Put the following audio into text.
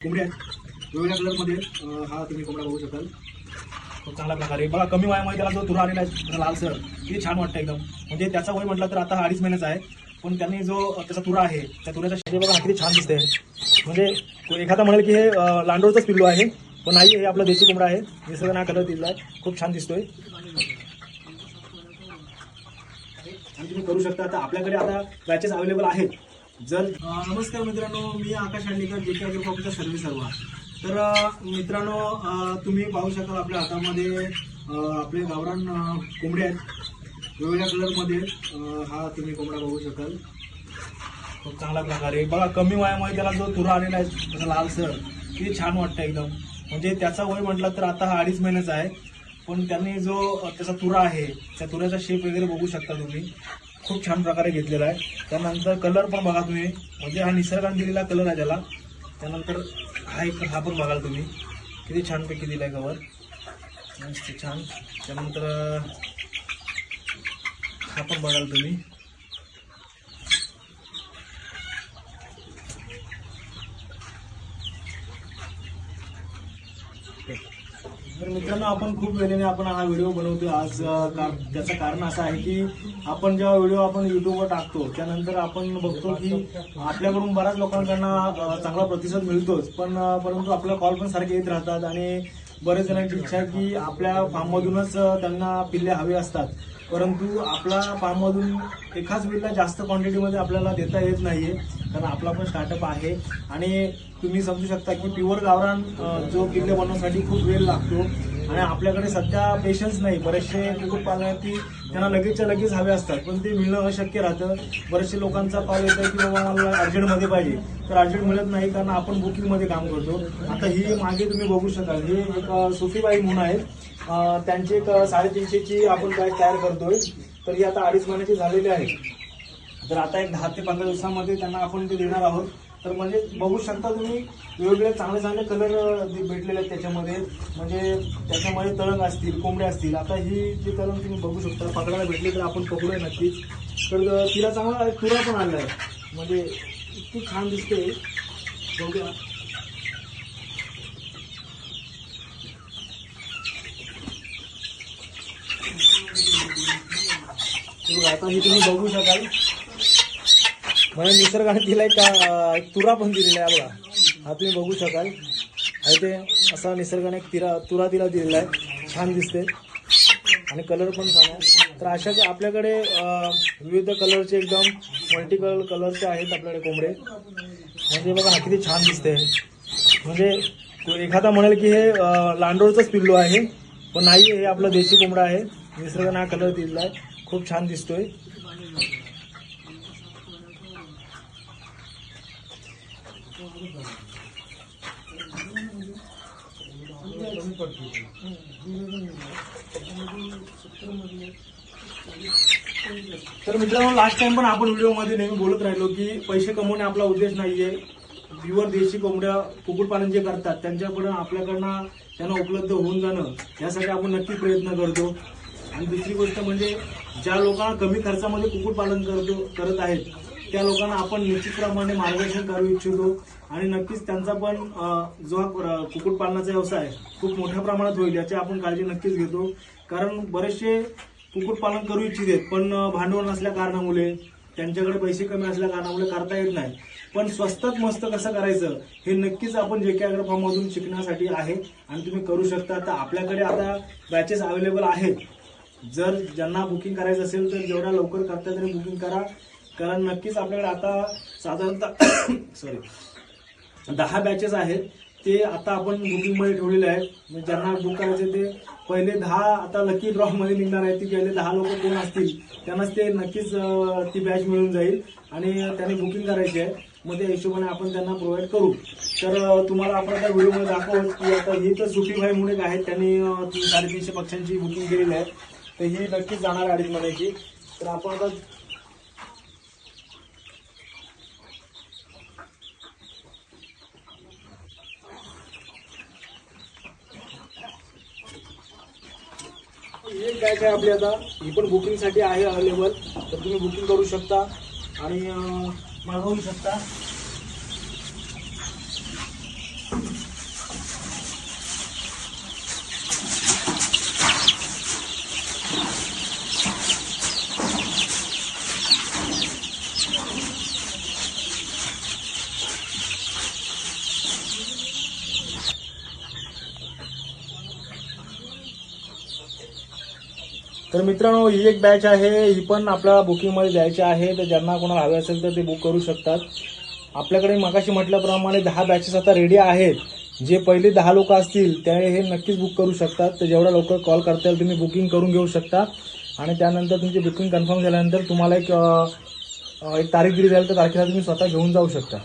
कोंबड्या आहेत वेगवेगळ्या कलरमध्ये हा तुम्ही कोंबडा बघू शकाल. खूप चांगल्या प्रकारे बघा. कमी वयामध्ये त्याला जो तुरा आलेला आहे लालसर, किती छान वाटतं एकदम. म्हणजे त्याचा वय म्हटलं तर आता 2.5 महिन्याचा आहे, पण त्यांनी जो त्याचा तुरा आहे त्या तुऱ्याचा शेप बघा किती छान दिसते. म्हणजे एखादा म्हणेल की हे लांडोळचंच पिल्लू आहे, पण नाही, हे आपला देशी कोंबडा आहे. निसर्गाने कलर दिलेला आहे, खूप छान दिसतोय. आणि तुम्ही करू शकता. आता आपल्याकडे आता बॅचेस अवेलेबल आहेत. जर नमस्कार मित्रांनो, मी आकाश हंडीकर, JK ॲग्रोप्रॉफिटचा सर्व्हिस सर्वा. तर मित्रांनो, तुम्ही पाहू शकाल आपल्या हातामध्ये आपले गावरान कोंबडे आहेत वेगवेगळ्या कलरमध्ये. हा तुम्ही कोंबडा बघू शकाल. खूप चांगल्या प्रकारे बघा. कमी वयामध्ये त्याला जो तुरा आलेला आहे त्याचा लालसर, किती छान वाटतं एकदम. म्हणजे त्याचा वय म्हटलं तर आता 2.5 महिन्याचा आहे, पण त्यांनी जो त्याचा तुरा आहे त्या तुऱ्याचा शेप वगैरे बघू शकता तुम्ही. खूप छान प्रकारे घेतलेला आहे. त्यानंतर कलर पण बघा तुम्ही, म्हणजे हा निसर्गाने दिलेला कलर आहे त्याला. त्यानंतर हा पण बघाल तुम्ही, किती छानपैकी दिला आहे कवर, मस्त छान. त्यानंतर हा पण बघाल तुम्ही. तर मित्रांनो, आपण खूप वेळेने आपण हा व्हिडिओ बनवतोय आज. त्याचं कारण असं आहे की आपण जेव्हा व्हिडिओ आपण युट्यूबवर टाकतो त्यानंतर आपण बघतो की आपल्याकडून बऱ्याच लोकांकडनं चांगला प्रतिसाद मिळतोच, परंतु आपला कॉल पण सारखे येत राहतात. आणि बरेच जणांची इच्छा आहे की आपल्या फार्ममधूनच त्यांना पिल्ले हवे असतात, परंतु आपला फार्ममधून एकाच वेळेला जास्त क्वांटिटीमध्ये आपल्याला देता येत नाहीये, कारण आपला पण स्टार्टअप आहे. आणि तुम्ही समजू शकता की प्युअर गावरान जो पिल्ले बनवण्यासाठी खूप वेळ लागतो. आणि आपल्याकडे सध्या पेशन्स नाही. बरेचसे कुक्कुटपालनार्थी त्यांना लगेचच्या लगेच हवे असतात, पण ते मिळणं अशक्य राहतं. बरेचसे लोकांचा कॉल येतो की बाबा मला अर्जंटमध्ये पाहिजे, तर अर्जंट मिळत नाही, कारण आपण बुकिंगमध्ये काम करतो. आता ही मागे तुम्ही बघू शकाल, हे एक सुफीबाई म्हणून आहेत. त्यांची एक 350ची आपण बॅच तयार करतोय. तर ही आता 2.5 महिन्याची झालेली आहे. तर आता एक 10 ते 15 दिवसामध्ये त्यांना आपण ते देणार आहोत. तर म्हणजे बघू शकता तुम्ही, वेगवेगळे चांगले चांगले कलर भेटलेले आहेत त्याच्यामध्ये. म्हणजे त्याच्यामध्ये तळंग असतील, कोंबडे असतील. आता ही जे कलर तुम्ही बघू शकता, पकडायला भेटले तर आपण पकडूया नक्कीच. तर तिला चांगला तुरा पण आला आहे, म्हणजे इतकी छान दिसते. बघूया. आता ही तुम्ही बघू शकाल, म्हणजे निसर्गाने दिलाय का एक तुरा पण दिलेला आहे बघा. हा तुम्ही बघू शकाल. आणि ते असा निसर्गाने एक तुरा तिला दिलेला आहे, छान दिसते. आणि कलर पण छान आहे. तर अशा आपल्याकडे विविध कलरचे एकदम मल्टी कलरचे आहेत आपल्याकडे कोंबडे. म्हणजे बघा हा किती छान दिसते. म्हणजे एखादा म्हणेल की हे लांडोळचंच पिल्लू आहे, पण नाही, हे आपलं देशी कोंबडा आहे. निसर्गाने हा कलर दिलेला आहे, खूप छान दिसतोय. तर मित्रांनो, लास्ट टाइम पण आपण व्हिडिओमध्ये नेहमी बोलत राहिलो की पैसे कमवणे आपला उद्देश नाहीये. प्युअर देशी कोंबड्या कुक्कुटपालन जे करतात त्यांच्याकडून आपल्याकडनं त्यांना उपलब्ध होऊन जाणं, यासाठी आपण नक्की प्रयत्न करतो. आणि दुसरी गोष्ट म्हणजे ज्या लोकांना कमी खर्चामध्ये कुक्कुटपालन करत आहेत त्या लोकांना आपण निश्चितप्रमाणे मार्गदर्शन करू इच्छितो. आणि नक्कीच त्यांचा पण जो कुक्कुटपालनाचा व्यवसाय खूप मोठ्या प्रमाणात होईल याची आपण काळजी नक्कीच घेतो. कारण बरेचसे कुक्कुटपालन करू इच्छित, पण भांडवल नसल्या कारणामुळे, त्यांच्याकडे पैसे कमी असल्या कारणामुळे करता येत नाही. पण स्वस्तात मस्त कसं करायचं हे नक्कीच आपण JK ॲग्रो फार्म मधून शिकण्यासाठी आहे, आणि तुम्ही करू शकता. तर आपल्याकडे आता बॅचेस अवेलेबल आहेत. जर ज्यांना बुकिंग करायचं असेल तर जेवढ्या लवकर करता तरी बुकिंग करा, कारण नक्कीच आपल्याकडे आता साधारणतः 10 बॅचेस आहेत. ते आता आपण बुकिंगमध्ये ठेवलेले आहेत. म्हणजे ज्यांना बुक करायचे ते पहिले 10 आता लकी ड्रॉ मध्ये निघणार आहेत. ती पहिले 10 लोक कोण असतील त्यांनाच ते नक्कीच ती बॅच मिळून जाईल, आणि त्यांनी बुकिंग करायची आहे. मग त्या हिशोबाने आपण त्यांना प्रोव्हाइड करू. तर तुम्हाला आपण आता व्हिडिओमध्ये दाखवू की आता ही तर सुफीभाई म्हणून एक आहेत, त्यांनी 350 पक्ष्यांची बुकिंग केलेली आहे. तर ही नक्कीच जाणार 2.5 महिन्याची. तर आपण आता एक बॅच आहे आपली, आता ही पण बुकिंगसाठी आहे अवेलेबल. तर तुम्ही बुकिंग करू शकता आणि मागवू शकता. तर मित्रांनो, ही एक बॅच आहे, ही पण आपल्या बुकिंगमध्ये द्यायची आहे. तर ज्यांना कोणाला हवे असेल तर ते बुक करू शकतात. आपल्याकडे मगाशी म्हटल्याप्रमाणे 10 बॅचेस आता रेडी आहेत. जे पहिले 10 लोक असतील ते हे नक्कीच बुक करू शकतात. तर जेवढा लवकर कॉल करता येईल तुम्ही बुकिंग करून घेऊ शकता. आणि त्यानंतर तुमची बुकिंग कन्फर्म झाल्यानंतर तुम्हाला एक तारीख दिली जाईल, तर तारखेला तुम्ही स्वतः घेऊन जाऊ शकता.